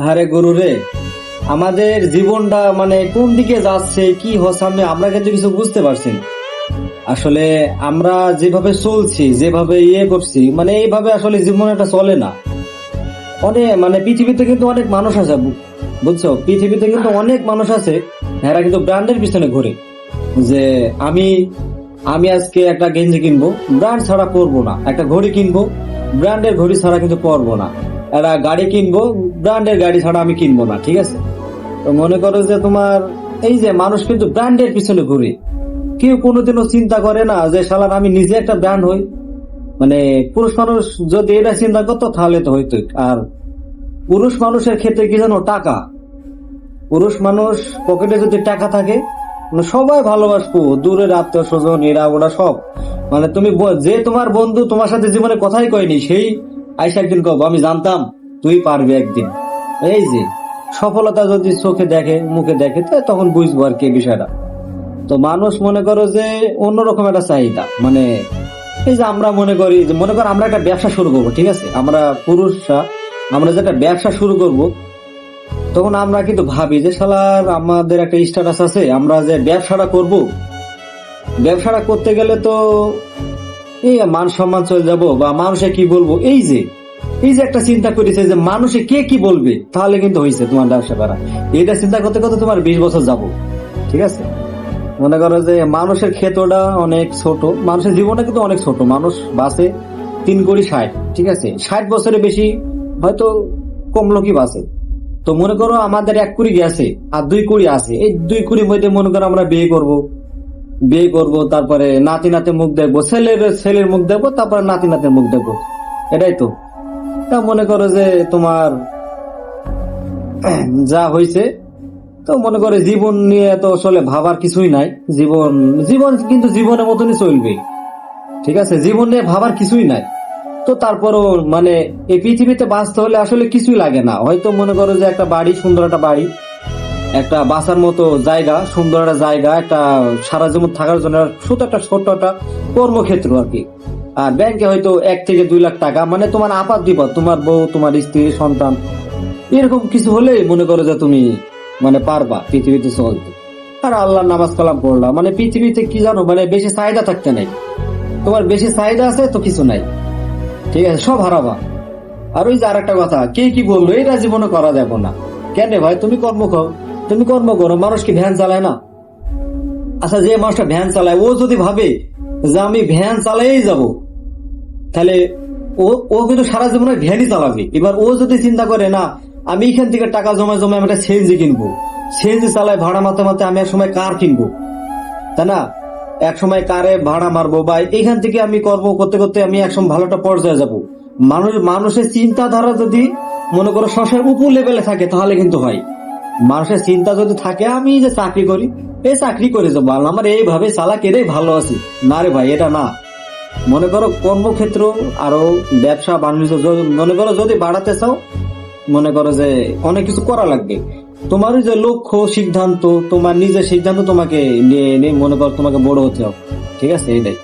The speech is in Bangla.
আরে গুরু রে, আমাদের জীবনটা মানে কোন দিকে যাচ্ছে কি হচ্ছে আমরা কিন্তু কিছু বুঝতে পারছি না। আসলে আমরা যেভাবে চলছি যেভাবে করছি মানে এইভাবে আসলে জীবন এটা চলে না। অনেক মানে পৃথিবীতে কিন্তু অনেক মানুষ আছে, বুঝছো, পৃথিবীতে কিন্তু অনেক মানুষ আছে, এরা কিন্তু ব্র্যান্ডের পিছনে ঘুরে। যে আমি আমি আজকে একটা গেঞ্জি কিনবো, ব্র্যান্ড ছাড়া পরবো না। একটা ঘড়ি কিনবো, ব্র্যান্ডের ঘড়ি ছাড়া কিন্তু পরবো না। একটা গাড়ি কিনবো, ব্র্যান্ডের গাড়ি ছাড়া আমি কিনবো না। ঠিক আছে, তো মনে করো যে তোমার এই যে মানুষ কিন্তু ব্র্যান্ডের পিছনে ঘুরে। কেউ কোনোদিনও চিন্তা করে না যে শালার আমি নিজে একটা ব্র্যান্ড হই। মানে পুরুষ মানুষ যদি এটা চিন্তা করতো তাহলে তো হইতো। আর পুরুষ মানুষের ক্ষেত্রে কি জানো, টাকা। পুরুষ মানুষ পকেটে যদি টাকা থাকে, মানে সবাই ভালোবাসবো, দূরের আত্মীয় স্বজন এরা ওরা সব। মানে তুমি যে তোমার বন্ধু তোমার সাথে জীবনে কথাই কয়নি, সেই আইসা একদিন কব আমি জানতাম তুই পারবি একদিন। এই যে সফলতা যদি চোখে দেখে মুখে দেখে তো তখন বুঝবো আর কি বিষয়টা। তো মানুষ মনে করো যে অন্যরকম একটা চাহিদা, মানে এই যে আমরা মনে করি যে মনে করো আমরা একটা ব্যবসা শুরু করবো, ঠিক আছে, আমরা পুরুষরা আমরা যে একটা ব্যবসা শুরু করব, তখন আমরা কিন্তু ভাবি যে শালার আমাদের একটা স্ট্যাটাস আছে, আমরা যে ব্যবসাটা করব, ব্যবসাটা করতে গেলে তো এই মান সম্মান চলে যাব বা মানুষে কি বলবো। এই যে একটা চিন্তা করেছে যে মানুষে কে কি বলবে, তাহলে কিন্তু হয়েছে তোমার ব্যবসা করা। এটা চিন্তা করতে করতে তোমার 20 বছর যাব। ঠিক আছে, মনে করো যে মানুষের ক্ষেত্রটা অনেক ছোট, মানুষের জীবনটা কিন্তু অনেক ছোট। মানুষ বাঁচে 3 কোটি 60, ঠিক আছে, 60 বছরের বেশি হয়তো কম লোকই বাঁচে। তো মনে করো আমাদের 1 কোটি গেছে আর 2 কোটি আছে, এই 2 কোটির মধ্যে মনে করো আমরা বিয়ে করব, তারপরে নাতি নাতি মুখ দেখবো, ছেলের মুখ দেখবো, তারপরে নাতি নাতির মুখ দেখবো। এটাই তো। তা মনে করো যে তোমার যা হয়েছে, তো মনে করে জীবন নিয়ে তো আসলে ভাবার কিছুই নাই। জীবন জীবন কিন্তু জীবনের মতনই চলবে। ঠিক আছে, জীবন নিয়ে ভাবার কিছুই নাই। তো তারপরও মানে এই পৃথিবীতে বাঁচতে হলে আসলে কিছুই লাগে না। হয়তো মনে করো যে একটা বাড়ি, সুন্দর একটা বাড়ি, একটা বাসার মতো জায়গা, সুন্দর একটা জায়গা, একটা সারা জীবন থাকার জন্য ছোট একটা কর্মক্ষেত্র আর কি। আর ব্যাংকে হয়তো 1 থেকে 2 লাখ টাকা, মানে তোমার আপাত বিপদ, তোমার বউ, তোমার স্ত্রী, সন্তান, এরকম কিছু হলেই মনে করো যে তুমি মানে পারবা পৃথিবীতে চলতে। আর আল্লাহর নামাজ কালাম পড়লা, মানে পৃথিবীতে কি জানো, মানে বেশি চাহিদা থাকতে নাই। তোমার বেশি চাহিদা আছে তো কিছু নাই, ঠিক আছে, সব হারাবা। আর ওই যে আরেকটা কথা, কে কি বললো এটা জীবনে করা যাবে না। কেন ভাই, তুমি কর্ম করো। মানুষ কি ভ্যান চালায় না? আচ্ছা, যে মানুষটা ভ্যান চালায় ও যদি ভাবে যে আমি ভ্যান চালাই যাব, তাহলে ও ও কিন্তু সারা জীবনে ভ্যানই চালাবে। এবার ও যদি চিন্তা করে না আমি এখান থেকে টাকা জমা আমি একটা সিএনজি কিনবো, সিএনজি চালায় ভাড়া মারতে মারতে আমি এক সময় কার কিনবো, তাই না? এক সময় কারে ভাড়া মারবো, বা এখান থেকে আমি কর্ম করতে করতে আমি একসময় ভালো একটা পর্যায়ে যাব। মানুষের চিন্তাধারা যদি মনে করো শশের উপর লেভেলে থাকে তাহলে কিন্তু হয়। মানুষের চিন্তা যদি থাকে আমি যে চাকরি করি, এই চাকরি করে যাবো, আমার এইভাবে চালাক এটাই ভালো আছি, না রে ভাই, এটা না। মনে করো কর্মক্ষেত্র আরো ব্যবসা বাণিজ্য মনে করো যদি বাড়াতে চাও, মনে করো যে অনেক কিছু করা লাগবে। তোমার যে লক্ষ্য সিদ্ধান্ত, তোমার নিজের সিদ্ধান্ত তোমাকে নিয়ে মনে করো তোমাকে বড় হতে হবে। ঠিক আছে, এটাই।